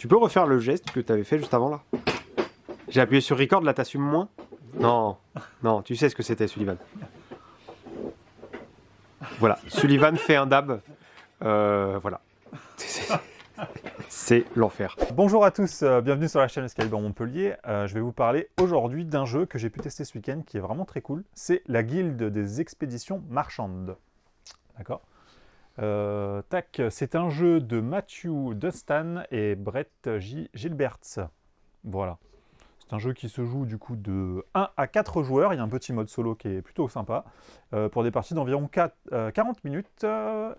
Tu peux refaire le geste que tu avais fait juste avant là? J'ai appuyé sur record, là t'assumes moins? Non, non, tu sais ce que c'était Sullivan. Voilà, Sullivan fait un dab. Voilà. C'est l'enfer. Bonjour à tous, bienvenue sur la chaîne Excalibur Montpellier. Je vais vous parler aujourd'hui d'un jeu que j'ai pu tester ce week-end qui est vraiment très cool. C'est la guilde des expéditions marchandes. D'accord. Tac, c'est un jeu de Matthew Dunstan et Brett J. Gilberts. Voilà. C'est un jeu qui se joue du coup de 1 à 4 joueurs. Il y a un petit mode solo qui est plutôt sympa. Pour des parties d'environ 40 minutes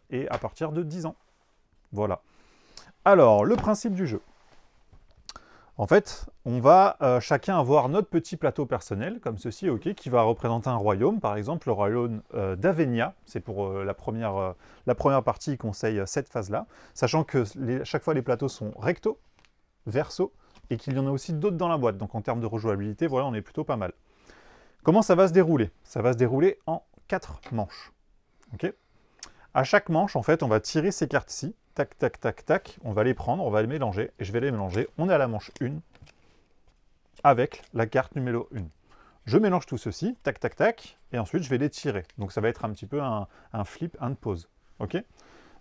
et à partir de 10 ans. Voilà. Alors, le principe du jeu. En fait, on va chacun avoir notre petit plateau personnel, comme ceci, ok, qui va représenter un royaume. Par exemple, le royaume d'Avenia. C'est pour la première partie, il conseille cette phase-là. Sachant que chaque fois, les plateaux sont recto, verso, et qu'il y en a aussi d'autres dans la boîte. Donc, en termes de rejouabilité, voilà, on est plutôt pas mal. Comment ça va se dérouler? Ça va se dérouler en 4 manches. Ok. À chaque manche, en fait, on va tirer ces cartes-ci. Tac, tac, tac, tac. On va les prendre, on va les mélanger. Et je vais les mélanger. On est à la manche 1 avec la carte numéro 1. Je mélange tout ceci. Tac, tac, tac. Et ensuite, je vais les tirer. Donc, ça va être un petit peu un flip, un pause. OK?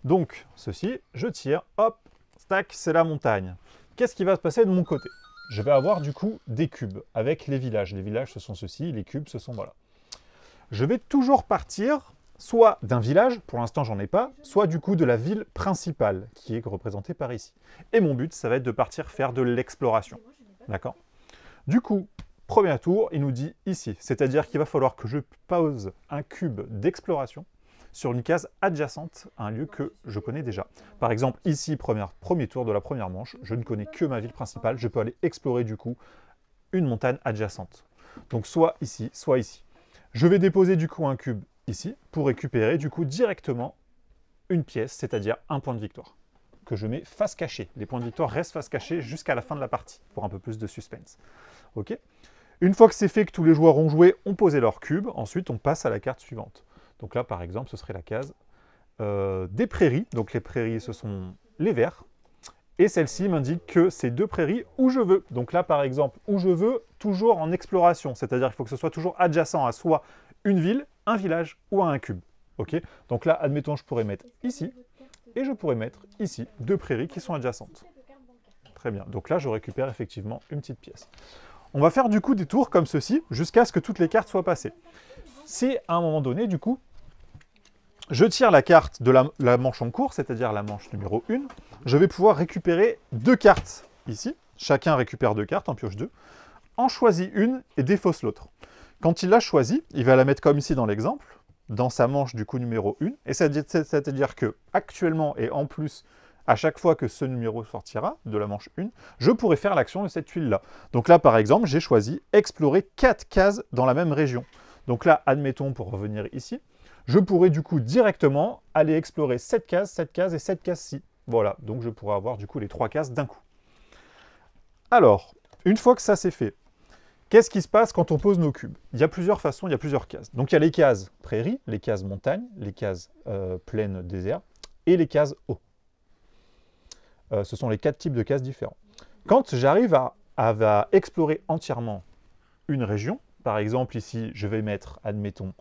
Donc, ceci, je tire. Hop, tac, c'est la montagne. Qu'est-ce qui va se passer de mon côté? Je vais avoir du coup des cubes avec les villages. Les villages, ce sont ceux-ci. Les cubes, ce sont voilà. Je vais toujours partir soit d'un village, pour l'instant j'en ai pas, soit du coup de la ville principale, qui est représentée par ici. Et mon but, ça va être de partir faire de l'exploration. D'accord? Du coup, premier tour, il nous dit ici, c'est-à-dire qu'il va falloir que je pose un cube d'exploration sur une case adjacente à un lieu que je connais déjà. Par exemple, ici, premier tour de la première manche, je ne connais que ma ville principale, je peux aller explorer du coup une montagne adjacente. Donc soit ici, soit ici. Je vais déposer du coup un cube ici, pour récupérer du coup directement une pièce, c'est-à-dire un point de victoire, que je mets face cachée. Les points de victoire restent face cachée jusqu'à la fin de la partie, pour un peu plus de suspense. Ok. Une fois que c'est fait, que tous les joueurs ont joué, ont posé leur cube, ensuite on passe à la carte suivante. Donc là, par exemple, ce serait la case des prairies. Donc les prairies, ce sont les verts. Et celle-ci m'indique que c'est 2 prairies où je veux. Donc là, par exemple, où je veux, toujours en exploration. C'est-à-dire qu'il faut que ce soit toujours adjacent à soit une ville, un village ou à un cube. Ok. Donc là, admettons, je pourrais mettre ici, et je pourrais mettre ici 2 prairies qui sont adjacentes. Très bien. Donc là, je récupère effectivement une petite pièce. On va faire du coup des tours comme ceci, jusqu'à ce que toutes les cartes soient passées. Si à un moment donné, du coup, je tire la carte de la manche en cours, c'est-à-dire la manche numéro 1, je vais pouvoir récupérer 2 cartes ici. Chacun récupère 2 cartes, en pioche 2. En choisit une et défausse l'autre. Quand il l'a choisi, il va la mettre comme ici dans l'exemple, dans sa manche du coup numéro 1. Et c'est-à-dire que actuellement et en plus, à chaque fois que ce numéro sortira de la manche 1, je pourrai faire l'action de cette tuile-là. Donc là, par exemple, j'ai choisi explorer 4 cases dans la même région. Donc là, admettons, pour revenir ici, je pourrais du coup directement aller explorer cette case et cette case-ci. Voilà, donc je pourrais avoir du coup les 3 cases d'un coup. Alors, une fois que ça c'est fait, qu'est-ce qui se passe quand on pose nos cubes? Il y a plusieurs façons, il y a plusieurs cases. Donc il y a les cases prairies, les cases montagnes, les cases plaines, désert et les cases eau. Ce sont les 4 types de cases différents. Quand j'arrive à explorer entièrement une région, par exemple ici je vais mettre, admettons,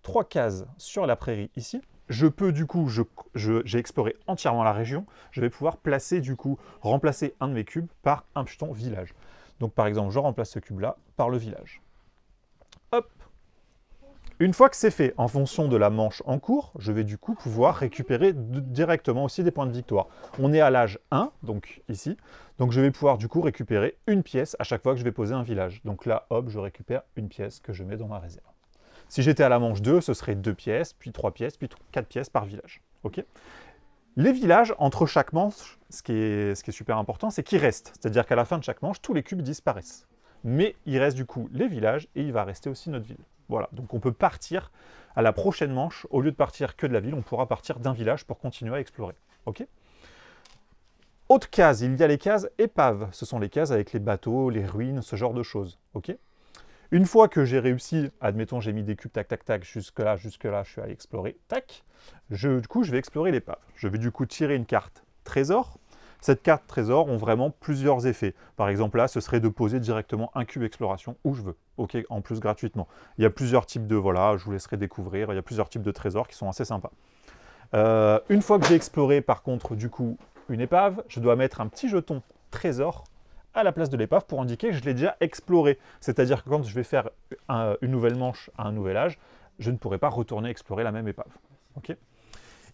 3 cases sur la prairie ici, je peux du coup, j'ai exploré entièrement la région, je vais pouvoir placer du coup, remplacer un de mes cubes par un piton village. Donc par exemple, je remplace ce cube-là par le village. Hop. Une fois que c'est fait, en fonction de la manche en cours, je vais du coup pouvoir récupérer directement aussi des points de victoire. On est à l'âge 1, donc ici, donc je vais pouvoir du coup récupérer une pièce à chaque fois que je vais poser un village. Donc là, hop, je récupère une pièce que je mets dans ma réserve. Si j'étais à la manche 2, ce serait 2 pièces, puis 3 pièces, puis 4 pièces par village. Ok. Les villages, entre chaque manche, ce qui est super important, c'est qu'ils restent. C'est-à-dire qu'à la fin de chaque manche, tous les cubes disparaissent. Mais il reste du coup les villages, et il va rester aussi notre ville. Voilà, donc on peut partir à la prochaine manche, au lieu de partir que de la ville, on pourra partir d'un village pour continuer à explorer. Ok. Autre case, il y a les cases épaves. Ce sont les cases avec les bateaux, les ruines, ce genre de choses. Ok. Une fois que j'ai réussi, admettons j'ai mis des cubes, tac, tac, tac, jusque-là, je suis allé explorer, tac, du coup je vais explorer l'épave. Je vais du coup tirer une carte trésor. Cette carte trésor ont vraiment plusieurs effets. Par exemple, là, ce serait de poser directement un cube exploration où je veux, ok, en plus gratuitement. Il y a plusieurs types de, voilà, je vous laisserai découvrir, il y a plusieurs types de trésors qui sont assez sympas. Une fois que j'ai exploré, par contre, du coup, une épave, je dois mettre un petit jeton trésor à la place de l'épave pour indiquer que je l'ai déjà exploré. C'est-à-dire que quand je vais faire une nouvelle manche à un nouvel âge, je ne pourrai pas retourner explorer la même épave. Okay.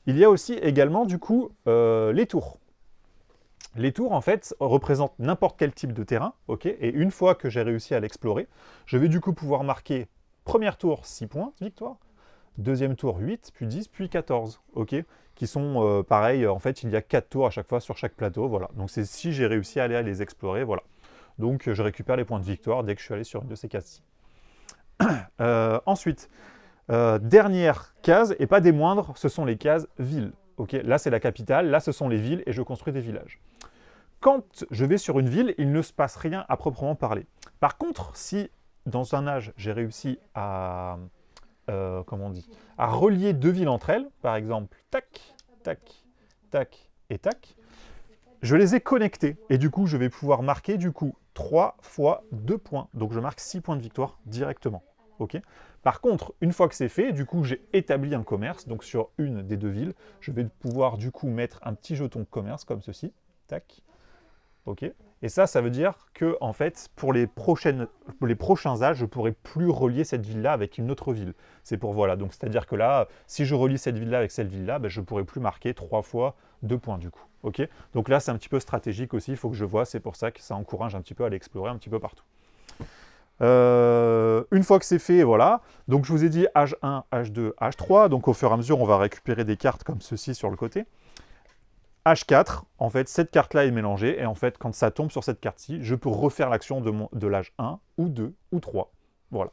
Il y a aussi également, du coup, les tours. Les tours, en fait, représentent n'importe quel type de terrain, ok. Et une fois que j'ai réussi à l'explorer, je vais du coup pouvoir marquer premier tour 6 points de victoire, deuxième tour 8, puis 10, puis 14, ok, qui sont pareil, en fait, il y a 4 tours à chaque fois sur chaque plateau, voilà. Donc c'est si j'ai réussi à aller à les explorer, voilà. Donc je récupère les points de victoire dès que je suis allé sur une de ces cases-ci. Ensuite, dernière case, et pas des moindres, ce sont les cases villes. Okay, là, c'est la capitale, là, ce sont les villes, et je construis des villages. Quand je vais sur une ville, il ne se passe rien à proprement parler. Par contre, si dans un âge, j'ai réussi à, comment on dit, à relier 2 villes entre elles, par exemple, tac, tac, tac et tac, je les ai connectées. Et du coup, je vais pouvoir marquer, du coup, 3 fois 2 points. Donc, je marque 6 points de victoire directement. Okay. Par contre, une fois que c'est fait, du coup, j'ai établi un commerce. Donc, sur une des 2 villes, je vais pouvoir, du coup, mettre un petit jeton commerce comme ceci. Tac. Ok. Et ça veut dire que, en fait, pour les prochains âges, je ne pourrai plus relier cette ville-là avec une autre ville. C'est pour, voilà. Donc, c'est-à-dire que là, si je relie cette ville-là avec cette ville-là, ben, je ne pourrai plus marquer 3 fois 2 points, du coup. Ok. Donc là, c'est un petit peu stratégique aussi. Il faut que je vois. C'est pour ça que ça encourage un petit peu à aller explorer un petit peu partout. Une fois que c'est fait, voilà. Donc, je vous ai dit H1, H2, H3. Donc, au fur et à mesure, on va récupérer des cartes comme ceci sur le côté. H4, en fait, cette carte-là est mélangée, et en fait, quand ça tombe sur cette carte-ci, je peux refaire l'action de l'âge 1, ou 2, ou 3. Voilà.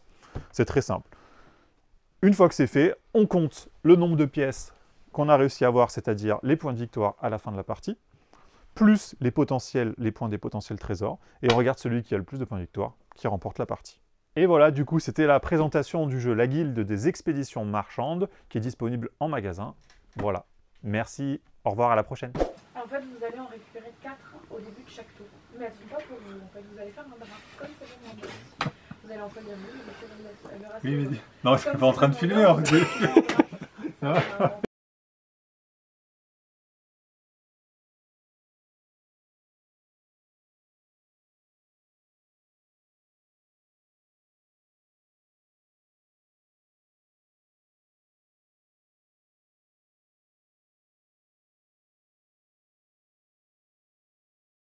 C'est très simple. Une fois que c'est fait, on compte le nombre de pièces qu'on a réussi à avoir, c'est-à-dire les points de victoire à la fin de la partie, plus les points des potentiels trésors, et on regarde celui qui a le plus de points de victoire, qui remporte la partie. Et voilà, du coup, c'était la présentation du jeu La Guilde des Expéditions Marchandes, qui est disponible en magasin. Voilà. Merci, au revoir, à la prochaine. En fait, vous allez en récupérer 4 au début de chaque tour. Mais elles ne sont pas pour vous. En fait, vous allez faire un drap, comme c'est bon dans le Vous allez en choisir une, Oui, mais non, je suis pas en train de filmer.